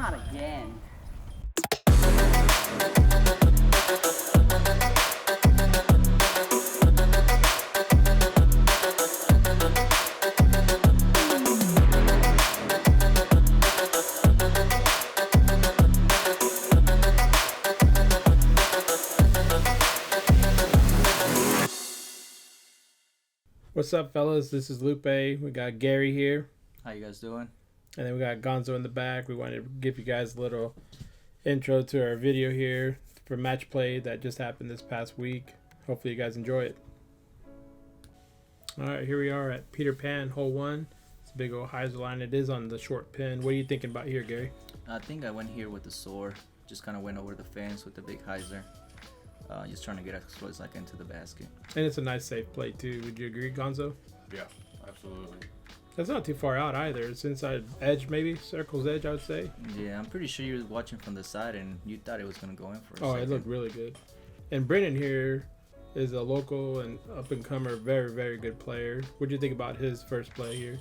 Not again. What's up, fellas? This is Lupe. We got Gary here. How you guys doing? And then we got Gonzo in the back. We wanted to give you guys a little intro to our video here for MatchPlay that just happened this past week. Hopefully you guys enjoy it. Alright, here we are at Peter Pan, hole 1. It's a big old hyzer line. It is on the short pin. What are you thinking about here, Gary? I think I went here with the sword. Just kind of went over the fence with the big hyzer. Just trying to get as close as I can to the basket. And it's a nice safe play too. Would you agree, Gonzo? Yeah, absolutely. That's not too far out either. It's inside edge, maybe circle's edge, I would say. Yeah, I'm pretty sure you were watching from the side and you thought it was gonna go in for a Oh, second. it looked really good. And Brennan here is a local and up and comer, very, very good player. What do you think about his first play here?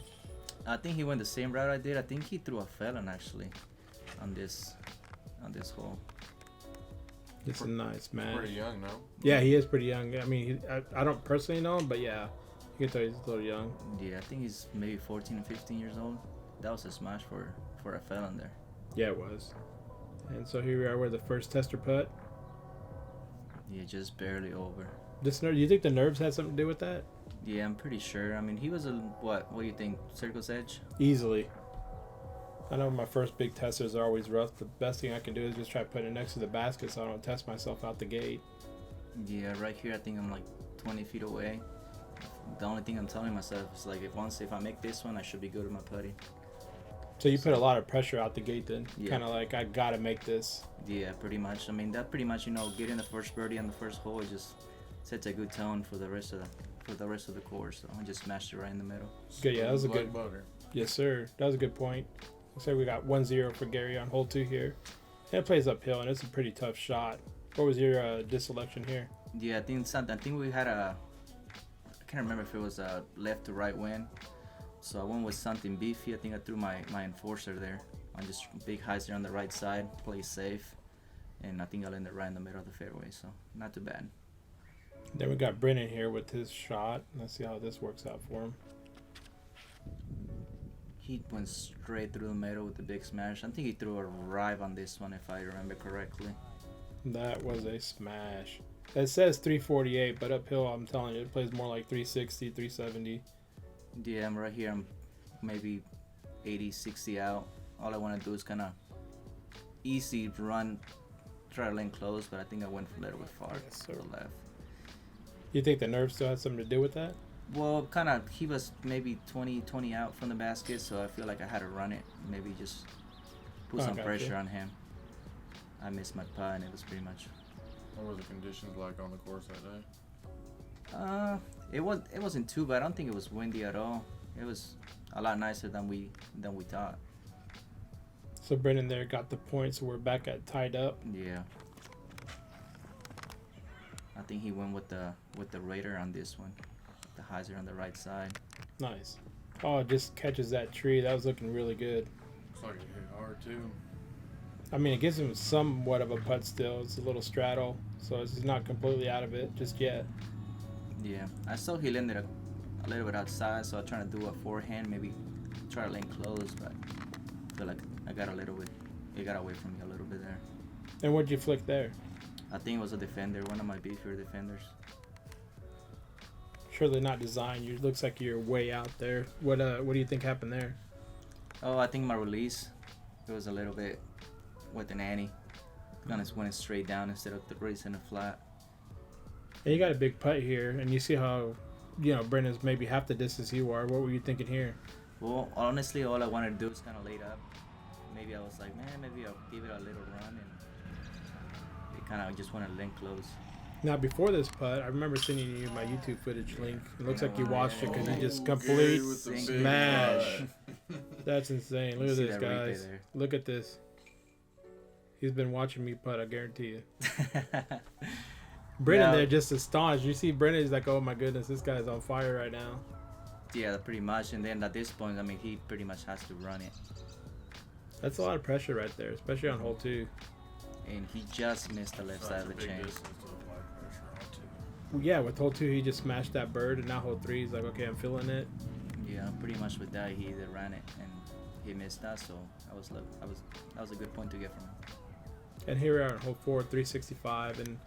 I think he went the same route I did. I think he threw a felon actually on this hole. It's a nice man. Pretty young, no? Yeah, he is pretty young. I mean, I don't personally know him, but yeah, you can tell he's a little young. Yeah, I think he's maybe 14 or 15 years old. That was a smash for a felon there. Yeah, it was. And so here we are with the first tester putt. Yeah, just barely over. Do you think the nerves had something to do with that? Yeah, I'm pretty sure. I mean, he was what do you think? Circle's edge? Easily. I know my first big testers are always rough. The best thing I can do is just try putting it next to the basket so I don't test myself out the gate. Yeah, right here I think I'm like 20 feet away. The only thing I'm telling myself is like if I make this one, I should be good with my putting. So you put a lot of pressure out the gate then? Yeah. Kind of like, I gotta make this. Yeah, pretty much. I mean, that pretty much, getting the first birdie on the first hole, it just sets a good tone for the rest of the course. So I just smashed it right in the middle. Good, yeah, that was a good. Butter. Yes, sir. That was a good point. Looks like we got 1-0 for Gary on hole 2 here. And it plays uphill, and it's a pretty tough shot. What was your disselection here? Yeah, I think we had I can't remember if it was a left to right wind. So I went with something beefy. I think I threw my enforcer there. On just big hyzer on the right side, play safe. And I think I landed right in the middle of the fairway, so not too bad. Then we got Brennan here with his shot. Let's see how this works out for him. He went straight through the middle with the big smash. I think he threw a drive on this one, if I remember correctly. That was a smash. It says 348, but uphill, I'm telling you, it plays more like 360, 370. Yeah, I'm right here. I'm maybe 80, 60 out. All I want to do is kind of easy run, try to lane close, but I think I went a little bit far to the left. You think the nerves still had something to do with that? Well, he was maybe 20 out from the basket, so I feel like I had to run it. Maybe just put some pressure on him. I missed my putt, and it was pretty much. What were the conditions like on the course that day? It wasn't too bad. I don't think it was windy at all. It was a lot nicer than we thought. So Brennan there got the point, so we're back at tied up. Yeah. I think he went with the Raider on this one. The hyzer on the right side. Nice. Oh, it just catches that tree. That was looking really good. Looks like it hit hard too. I mean, it gives him somewhat of a putt still. It's a little straddle, so he's not completely out of it just yet. Yeah, I saw he landed a little bit outside, so I'm trying to do a forehand, maybe try to lane close, but I feel like I got it got away from me a little bit there. And what'd you flick there? I think it was a defender, one of my beefier defenders. Surely not designed. It looks like you're way out there. What do you think happened there? Oh, I think my release, it was a little bit with an ante. Kind of went straight down instead of racing it flat. And you got a big putt here, and you see how, Brennan's maybe half the distance you are. What were you thinking here? Well, honestly, all I wanted to do is kind of lay it up. Maybe I was like, man, maybe I'll give it a little run, and it kind of just wanted to link close. Now, before this putt, I remember sending you my YouTube footage link. It looks like you watched it because you just complete smash. That's insane. Look at this, guys. Look at this. He's been watching me putt, I guarantee you. Brennan there just astonished. You see Brennan, he's like, oh my goodness, this guy's on fire right now. Yeah, pretty much. And then at this point, I mean, he pretty much has to run it. That's a lot of pressure right there, especially on hole 2. And he just missed the left side of the Big chain. distance to apply pressure onto. Yeah, with hole 2 he just smashed that bird, and now hole 3 he's like, okay, I'm feeling it. Yeah, pretty much with that he either ran it and he missed that, so that was a good point to get from him. And here we are on hole 4, 365, and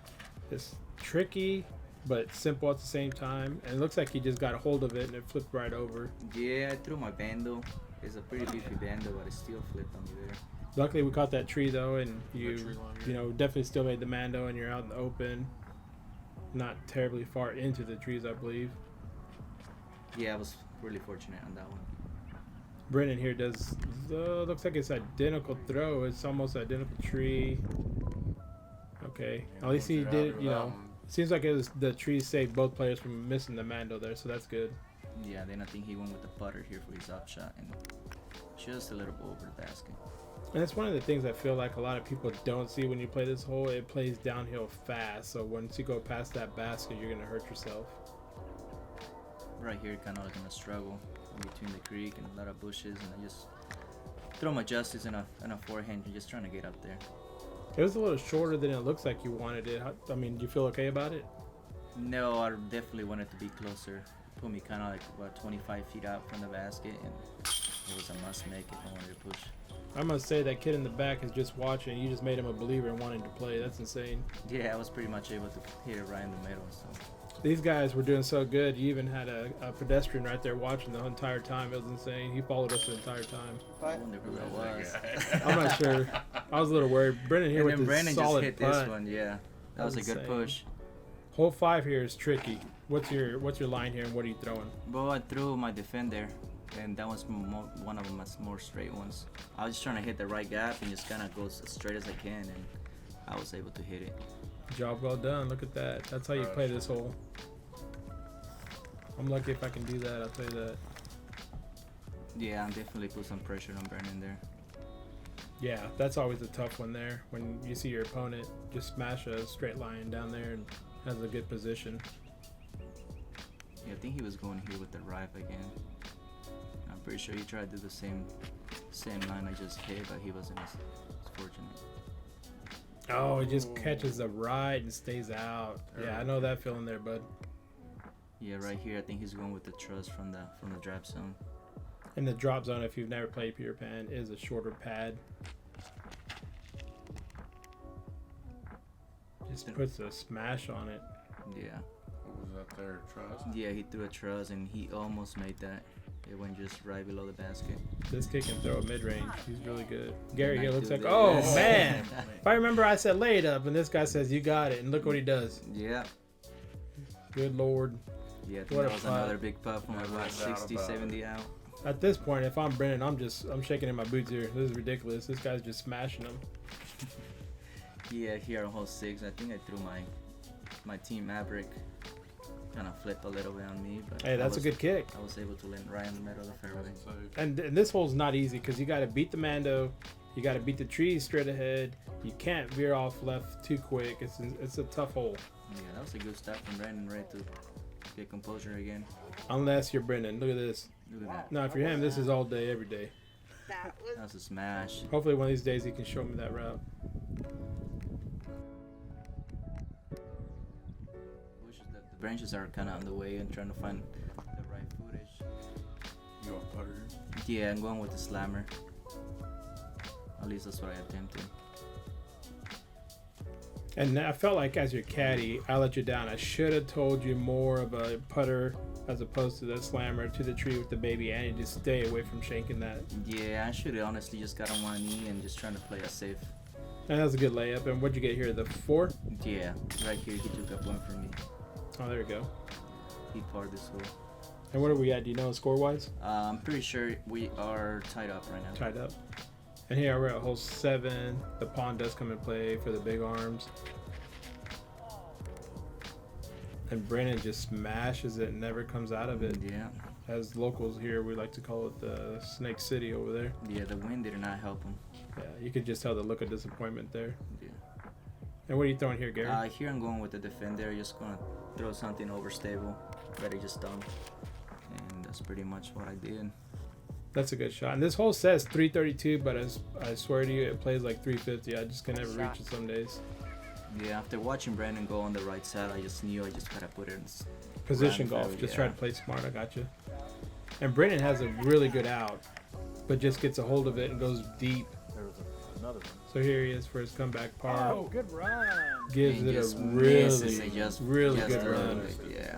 it's tricky but simple at the same time. And it looks like he just got a hold of it and it flipped right over. Yeah, I threw my bando. It's a pretty beefy bando, but it still flipped on me there. Luckily we caught that tree though, and Good tree line, you know, definitely still made the mando, and you're out in the open, not terribly far into the trees, I believe. Yeah, I was really fortunate on that one. Brennan here does looks like it's identical throw. It's almost identical tree. Okay, at least he did. You know, seems like it was the tree saved both players from missing the mando there, so that's good. Yeah, then I think he went with the putter here for his upshot and just a little bit over the basket. And it's one of the things I feel like a lot of people don't see when you play this hole. It plays downhill fast, so once you go past that basket, you're gonna hurt yourself. Right here, kind of like in a struggle in between the creek and a lot of bushes, and I just throw my justice in a forehand, just trying to get up there. It was a little shorter than it looks like you wanted it. I mean, do you feel okay about it? No, I definitely wanted to be closer. Put me kind of like about 25 feet out from the basket, and it was a must make if I wanted to push. I must say that kid in the back is just watching. You just made him a believer and wanting to play. That's insane. Yeah, I was pretty much able to hit it right in the middle. So These guys were doing so good. You even had a pedestrian right there watching the entire time. It was insane. He followed us the entire time. I wonder who that was. I'm not sure. I was a little worried. Brennan here And with then this Brennan just solid hit putt. this one. Yeah, that was a good insane. push. Hole 5 here is tricky. What's your line here, and what are you throwing? Well, I threw my defender, and that was one of my more straight ones. I was just trying to hit the right gap and just kind of go as straight as I can, and I was able to hit it. Job well done. Look at that. That's how you play this hole. I'm lucky if I can do that. I'll tell you that. Yeah, I definitely put some pressure on Brennan there. Yeah, that's always a tough one there. When you see your opponent just smash a straight line down there and has a good position. Yeah, I think he was going here with the right again. I'm pretty sure he tried to do the same line I just hit, but he wasn't as fortunate. Oh, it just catches the right and stays out. Yeah, I know that feeling there, bud. Yeah, right here, I think he's going with the truss from the drop zone. And the drop zone, if you've never played Peter Pan, is a shorter pad. Just puts a smash on it. Yeah. What was that there? Trust? Yeah, he threw a truss and he almost made that. It went just right below the basket. This kid can throw a mid-range. He's really good. Gary here looks do like, this. oh man. If I remember, I said lay it up, and this guy says you got it, and look what he does. Yeah. Good lord. Yeah, I think What that a was putt. another big putt from Never about a doubt 60, about 70 out. At this point, if I'm Brennan, I'm shaking in my boots here. This is ridiculous. This guy's just smashing them. Yeah, here on hole 6, I think I threw my Team Maverick. Kind of flipped a little bit on me, but Hey, that's a good kick. I was able to land right in the middle of the fairway. And this hole's not easy because you got to beat the mando, you got to beat the trees straight ahead. You can't veer off left too quick. It's a tough hole. Yeah, that was a good start from Brennan, right to get composure again. Unless you're Brennan. Look at this. Look at that. No, if you're him, this is all day, every day. That was a smash. Hopefully one of these days he can show me that route. The branches are kind of on the way and trying to find the right footage. You want putter? Yeah, I'm going with the slammer. At least that's what I attempted. And I felt like as your caddy, I let you down. I should have told you more of a putter as opposed to the slammer to the tree with the baby, and you just stay away from shanking that. Yeah, I should have honestly just got on one knee and just trying to play it safe. And that was a good layup. And what'd you get here? The 4? Yeah, right here he took up one for me. Oh, there we go. He parred this hole. And what are we at? Do you know score-wise? I'm pretty sure we are tied up right now. Tied up. And here we're at hole 7. The pond does come in play for the big arms. And Brennan just smashes it and never comes out of it. Yeah. As locals here, we like to call it the Snake City over there. Yeah, the wind did not help him. Yeah, you could just tell the look of disappointment there. Yeah. And what are you throwing here, Gary? Here I'm going with the defender. Just gonna throw something overstable that he just dumped, and that's pretty much what I did. That's a good shot. And this hole says 332, but I swear to you, it plays like 350. I just can never reach it some days. Yeah, after watching Brennan go on the right side, I just knew I just gotta put it in position golf. Just try to play smart. I got you. And Brennan has a really good out, but just gets a hold of it and goes deep. There was another one. So here he is for his comeback par. Oh, good run. Gives it a really good run. Yeah,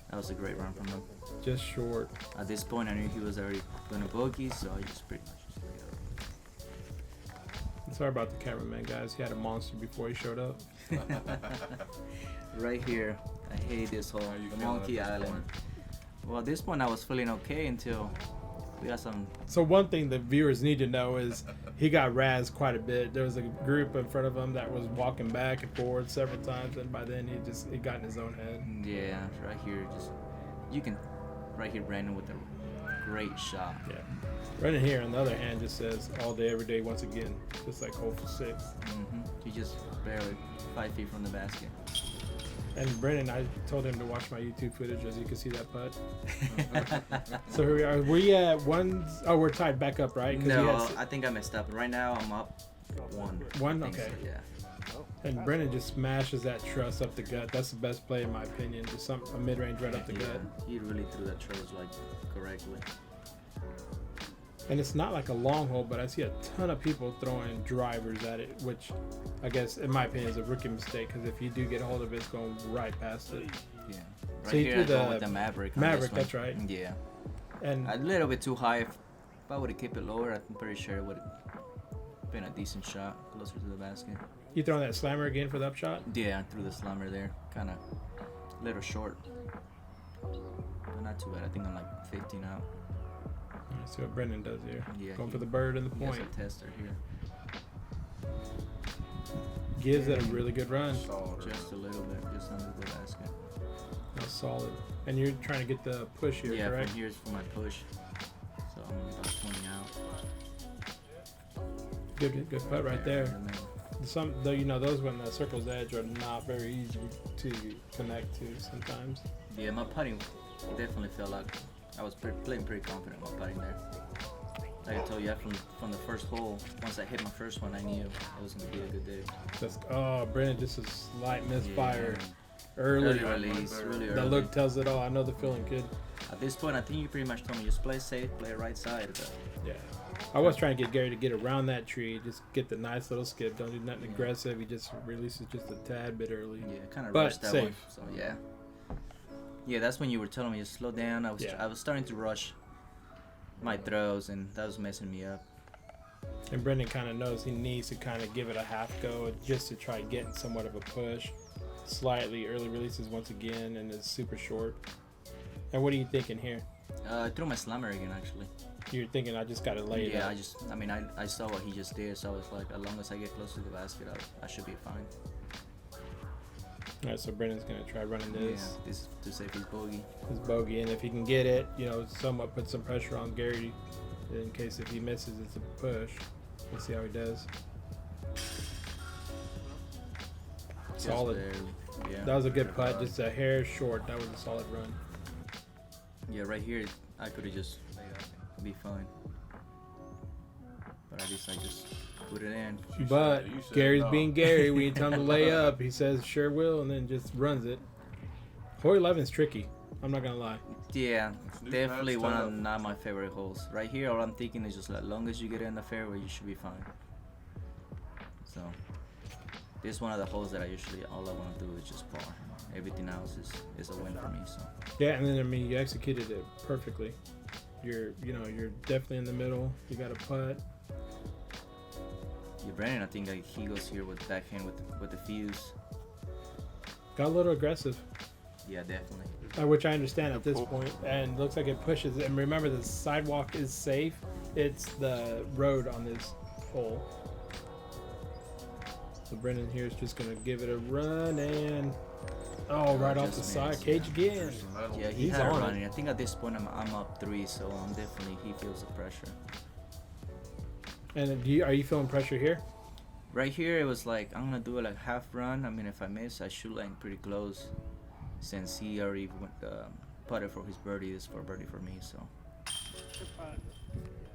that was a great run from him. Just short. At this point, I knew he was already gonna bogey, so I just pretty much just laid up. Sorry about the cameraman, guys. He had a monster before he showed up. Right here, I hate this hole. The Monkey Island. Well, at this point, I was feeling okay until we got some. So one thing the viewers need to know is he got razzed quite a bit. There was a group in front of him that was walking back and forward several times, and by then he got in his own head. Yeah, right here, just you can. Right here, Brandon with a great shot. Yeah. Brennan here, on the other hand, just says all day, every day, once again. Just like hole for 6. He just barely 5 feet from the basket. And Brennan, I told him to watch my YouTube footage, as you can see that putt. So here we are. We at one. Oh, we're tied back up, right? No, I think I messed up. Right now, I'm up 1. One? Okay. Okay. So, yeah. And Brennan just smashes that truss up the gut. That's the best play in my opinion. Just a mid-range right up the gut. He really threw that truss like correctly. And it's not like a long hole, but I see a ton of people throwing drivers at it, which I guess, in my opinion, is a rookie mistake. Because if you do get a hold of it, it's going right past it. Yeah. Right So here, I go with the Maverick. Maverick, that's right. Yeah. And A little bit too high. If I would have kept it lower, I'm pretty sure it would have been a decent shot closer to the basket. you throwing that slammer again for the upshot? Yeah, I threw the slammer there. Kind of a little short. But not too bad. I think I'm like 15 out. Let's see what Brennan does here. Yeah, Going for the bird and the He has point. a tester here. Gives it a really good run. Just a little bit, just under the basket. That's solid. And you're trying to get the push here, Yeah, correct? from here's for my push. So I'm about 20 out. Good putt right there. in the middle. Some, though, you know, those when the circle's edge are not very easy to connect to sometimes. Yeah, my putting definitely felt like I was playing pretty confident while putting there. Like I told you, from the first hole, once I hit my first one, I knew it was going to be a good day. Just, Brennan, just a slight misfire. Early Early. release, really early. That look tells it all. I know the feeling, kid. At this point, I think you pretty much told me just play safe, play right side. But Yeah. I was trying to get Gary to get around that tree, just get the nice little skip. Don't do nothing aggressive. He just releases just a tad bit early. yeah, kind of But rushed that safe. one. So yeah. Yeah, that's when you were telling me to slow down. I was starting to rush my throws, and that was messing me up. And Brendan kind of knows he needs to kind of give it a half go just to try getting somewhat of a push. Slightly early releases once again, and it's super short. And what are you thinking here? I threw my slammer again, actually. You're thinking I just got to lay it Yeah, out. I saw what he just did, so I was like, as long as I get close to the basket, I should be fine. All right, so Brendan's going to try running this. Yeah, this is to save his bogey. His bogey, and if he can get it, somewhat put some pressure on Gary in case if he misses, it's a push. We'll see how he does. Solid. Barely. Yeah. That was a good putt, just a hair short. That was a solid run. Yeah, right here, I could have just laid up and be fine. But I guess I just put it in. But Gary's being Gary. We tell him to lay up. He says, sure will, and then just runs it. Hole 11's tricky. I'm not going to lie. Yeah, New definitely patch one tough. of not my favorite holes. Right here, all I'm thinking is just as long as you get in the fairway, you should be fine. So, this is one of the holes that all I want to do is just par. Everything else is a win for me. So. Yeah, and then, you executed it perfectly. You're definitely in the middle. You got a putt. Yeah, Brennan, I think he goes here with backhand with the fuse. Got a little aggressive. Yeah, definitely. Which I understand at this point, and looks like it pushes. And remember, the sidewalk is safe. It's the road on this hole. So Brendan here is just gonna give it a run and right off the just side, missed, cage again. Yeah, he He's had it on it. running. I think at this point I'm up 3, so I'm definitely he feels the pressure. And are you feeling pressure here? Right here, it was like I'm gonna do it like half run. I mean, if I miss, I should land pretty close, since he already putted for his birdie. This for birdie for me, so.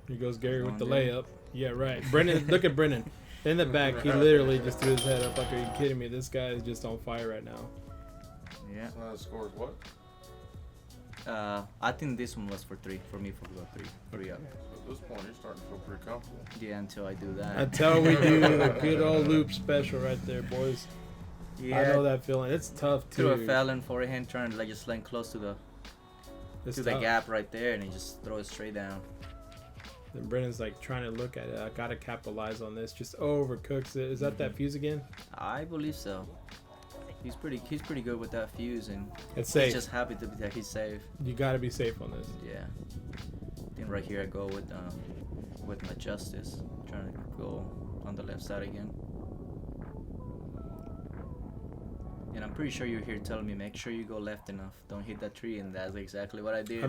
Here goes Gary with the Going there. layup. Yeah, right. Brennan, look at Brennan. In the back, he literally just threw his head up. Like, are you kidding me? This guy is just on fire right now. Yeah. So that scores what? I think this one was for 3. For me, for about 3 up. So at this point, you're starting to feel pretty comfortable. Yeah, until I do that. Until we do the good old loop special right there, boys. Yeah. I know that feeling. It's tough too. Threw a felon forehand, trying to like just land close to the It's the tough. gap right there, and he just throw it straight down. And Brennan's like trying to look at it. I gotta capitalize on this. Just overcooks it. Is that that fuse again? I believe so. He's pretty good with that fuse, and It's he's safe. just happy to be that he's safe. You gotta be safe on this. Yeah. Then right here I go with my justice, trying to go on the left side again. And I'm pretty sure you're here telling me make sure you go left enough. Don't hit that tree, and that's exactly what I did.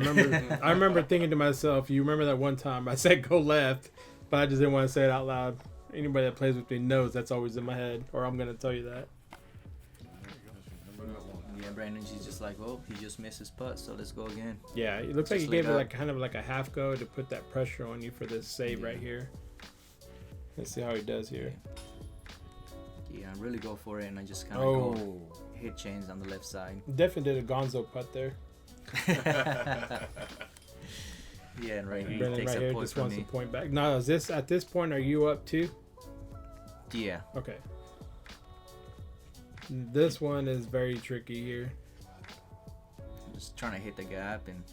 I remember thinking to myself, you remember that one time I said go left, but I just didn't want to say it out loud. Anybody that plays with me knows that's always in my head, or I'm gonna tell you that. Remember that one? Yeah, Brandon, she's just like, oh, he just missed his putt, so let's go again. Yeah, it looks like Just he gave leave it it like kind of like a half go to put that pressure on you for this save right here. Let's see how he does here. Yeah, I really go for it, and I just kind of go Oh, hit chains on the left side. definitely did a Gonzo putt there. Yeah, and right here he Brennan takes right a here point just from wants to me. point back. Now, is this at this point? Are you up too? Yeah. Okay. This one is very tricky here. Just trying to hit the gap, and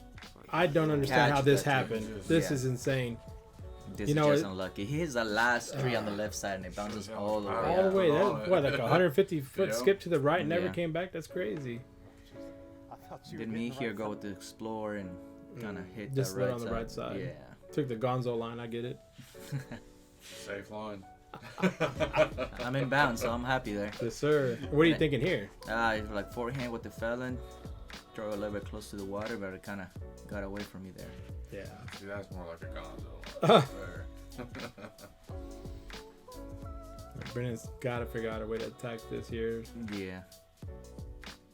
I don't understand Catch how this that happened. just- This yeah. is insane. this You is know, just unlucky. He hits the last tree on the left side, and it bounces Shows how all the way much All power the up. way. Yeah. That, what, like a 150 foot Yeah. skip to the right, never Yeah. came back? That's crazy. Then me here go with the explore and kind of hit Just the let right on the side. right side. Yeah. Took the Gonzo line. I get it. Safe line. I'm in bounds, so I'm happy there. Yes, sir. What are you thinking here? Like forehand with the felon, throw a little bit close to the water, but it kind of got away from me there. Yeah. See, that's more like a Gonzo line. There. Brennan's got to figure out a way to attack this here. Yeah.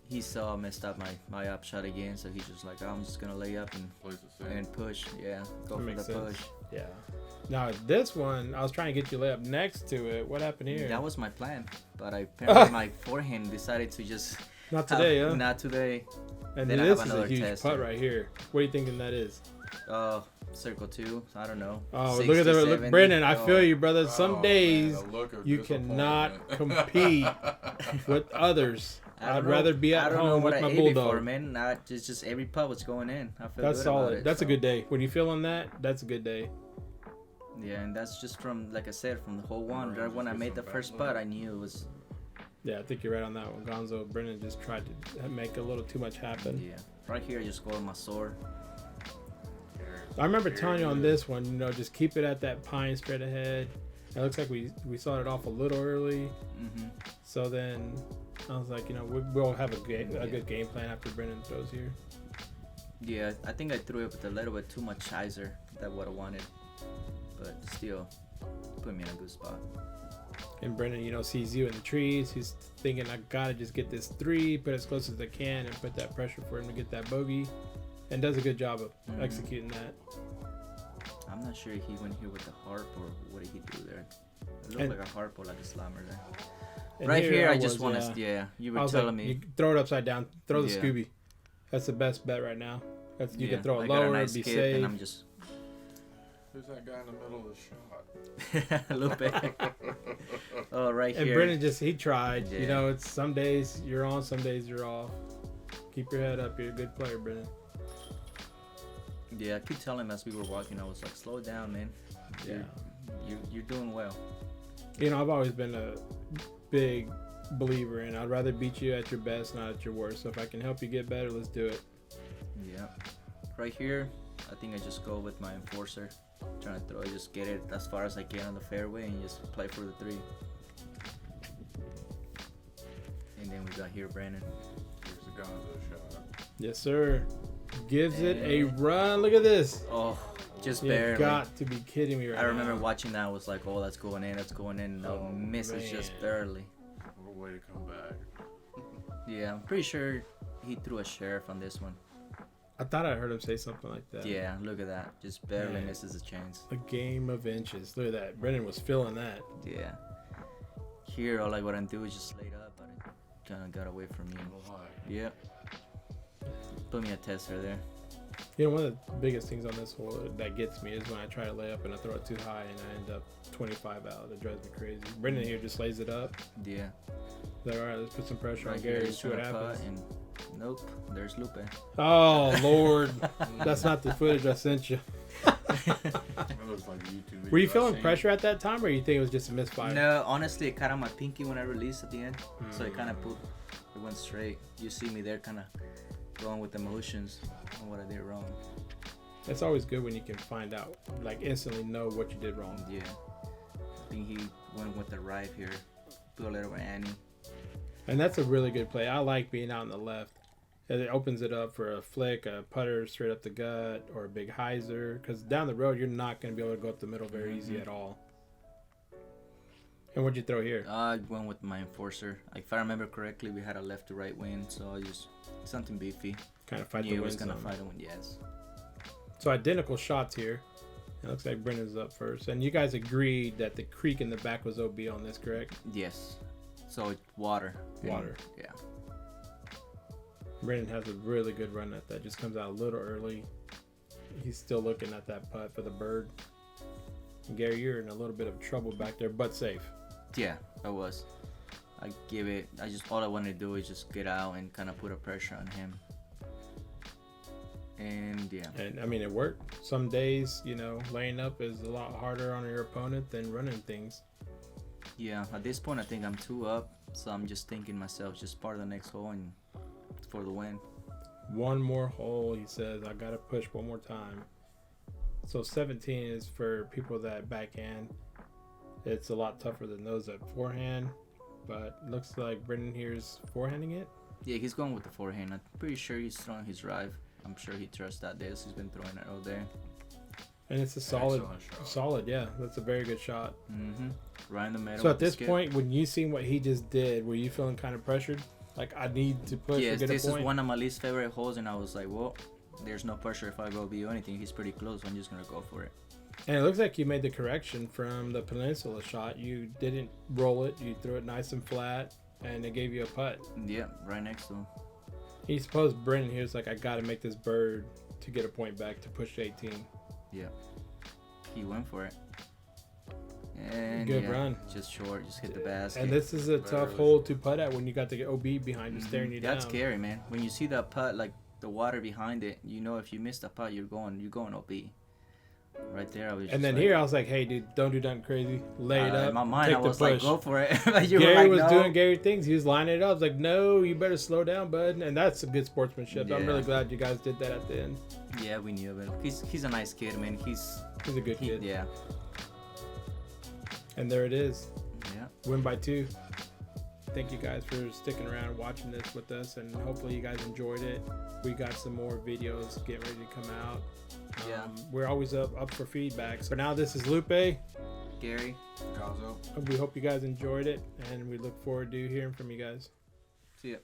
He saw I messed up my up shot again, so he's just like, I'm just gonna lay up Plays it safe. and push. Yeah, go That for makes the sense. push. Yeah. Now, this one, I was trying to get you lay up next to it. What happened here? That was my plan, but I apparently my forehand decided to just Not today, huh? Not today. And then I this have is a another huge test putt here. right here. What are you thinking that is? Circle 2. I don't know. Oh, 60, look at that. Look, 70. Brennan, I feel you, brother. Some Oh, days man, the look of you cannot compete disappointment. with others. I don't I'd know- rather be I at don't know home what with I my ate before, bulldog. man. It's just every putt was going in. I feel That's good about solid. it, That's a so- good day. When you feeling that, that's a good day. Yeah, and that's just from, like I said, from the whole one. Right, Right when I just made the some first back putt, leg. I knew it was. Yeah, I think you're right on that one. Gonzo, Brennan just tried to make a little too much happen. Yeah. Right here, I just go with my sword. I remember telling you on this one, just keep it at that pine straight ahead. It looks like we started off a little early. Mm-hmm. So then I was like, we'll have a good game plan after Brennan throws here. Yeah, I think I threw it with a little bit too much hyzer than what I wanted, but still put me in a good spot. And Brennan, sees you in the trees. He's thinking, I gotta just get this 3, put it as close as I can, and put that pressure for him to get that bogey. And does a good job of executing that. I'm not sure he went here with the harp or what did he do there. It looked And- like a harp or like a slammer there. And Right here, I was, just want to. Yeah, you I were was telling like, me. you throw it upside down. Throw the Yeah. Scooby. That's the best bet right now. You can throw I it got a lower, nice be skip, safe. and I'm just Who's that guy in the middle of the shot? Lupe. Oh, right And here. Brennan he tried. Yeah. It's some days you're on, some days you're off. Keep your head up. You're a good player, Brennan. Yeah, I keep telling him as we were walking, I was like, slow down, man. Yeah. You're doing well. I've always been a big believer in I'd rather beat you at your best, not at your worst. So if I can help you get better, let's do it. Yeah. Right here, I think I just go with my enforcer. Trying to throw it, just get it as far as I can on the fairway and just play for the 3. And then we got here Brandon. Here's the Gonzo shot. Yes, sir. Gives it a And- run. Look at this. Oh, just You barely. got to be kidding me right I remember now. watching that, I was like, oh, that's going in, that's going in. No, Oh, misses just man. barely. What a way to come back. Yeah, I'm pretty sure he threw a sheriff on this one. I thought I heard him say something like that. Yeah, look at that. Just barely Man. misses the chains. A game of inches. Look at that. Brennan was feeling that. Yeah. Here, all I want to do is just lay it up, but it kind of got away from me. A little high. Yeah. Put me a tester there. You know, one of the biggest things on this hole that gets me is when I try to lay up and I throw it too high and I end up 25 out. It drives me crazy. Brendan here just lays it up. Yeah. Like, all right, let's put some pressure on Right Gary here, and see what trying to happens. putt, and nope, there's Lupe. Oh, Lord. That's not the footage I sent you. That looks like a YouTube video. Were you I've feeling seen. pressure at that time, or you think it was just a misfire? No, honestly, it caught on my pinky when I released at the end, so it kind of it went straight. You see me there, kind of going with emotions on what I did wrong. It's always good when you can find out, like instantly know what you did wrong. Yeah, I think he went with the right here, put a little bit Annie. And that's a really good play. I like being out on the left. It opens it up for a flick, a putter straight up the gut, or a big hyzer. Because down the road, you're not going to be able to go up the middle very easy at all. And what'd you throw here? I went with my enforcer. If I remember correctly, we had a left to right wind, so I just something beefy. Kind of fight Knew the it wind was gonna zone. fight a wind, yes. So identical shots here. It looks like Brendan's up first. And you guys agreed that the creek in the back was OB on this, correct? Yes. So water. Water. Yeah. Brendan has a really good run at that. Just comes out a little early. He's still looking at that putt for the bird. And Gary, you're in a little bit of trouble back there, but safe. Yeah, I was. All I wanted to do is just get out and kind of put a pressure on him. And yeah. And I mean, it worked. Some days, you know, laying up is a lot harder on your opponent than running things. Yeah, at this point, I think I'm 2 up. So I'm just thinking myself, just part of the next hole and for the win. One more hole, he says. I got to push one more time. So 17 is for people that backhand. It's a lot tougher than those that forehand. But looks like Brendan here's forehanding it. Yeah, he's going with the forehand. I'm pretty sure he's throwing his drive. I'm sure he trusts that this. He's been throwing it all day. And it's a solid, Excellent shot. yeah. That's a very good shot. Mm-hmm. Right in the middle. So at with the this skip. point, when you seen what he just did, were you feeling kind of pressured? Like, I need to push Yes, to get this a point? is one of my least favorite holes, and I was like, well, there's no pressure if I go BO anything. He's pretty close. I'm just going to go for it. And it looks like you made the correction from the peninsula shot. You didn't roll it. You threw it nice and flat, and it gave you a putt. Yeah, right next to him. He supposed Brendan here's like, I got to make this bird to get a point back to push to 18. Yeah. He went for it. And Good yeah, run. Just short, just hit the basket. And this is a tough hole to putt at when you got the OB behind you staring you down. That's scary, man. When you see that putt, like the water behind it, you know if you miss the putt, you're going OB. Right there, I was. And then here I was like, hey, dude, don't do nothing crazy. Lay it up. In my mind, take I the was push. like, go for it. But you Gary were like, was no. doing Gary things. He was lining it up. I was like, no, you better slow down, bud. And that's a good sportsmanship. I'm Yeah. really glad you guys did that at the end. Yeah, we knew it. He's a nice kid, man. He's a good kid. Yeah. And there it is. Yeah. Win by 2. Thank you guys for sticking around and watching this with us, and hopefully you guys enjoyed it. We got some more videos getting ready to come out. Yeah. We're always up for feedback. So now this is Lupe. Gary. Gazo. We hope you guys enjoyed it, and we look forward to hearing from you guys. See ya.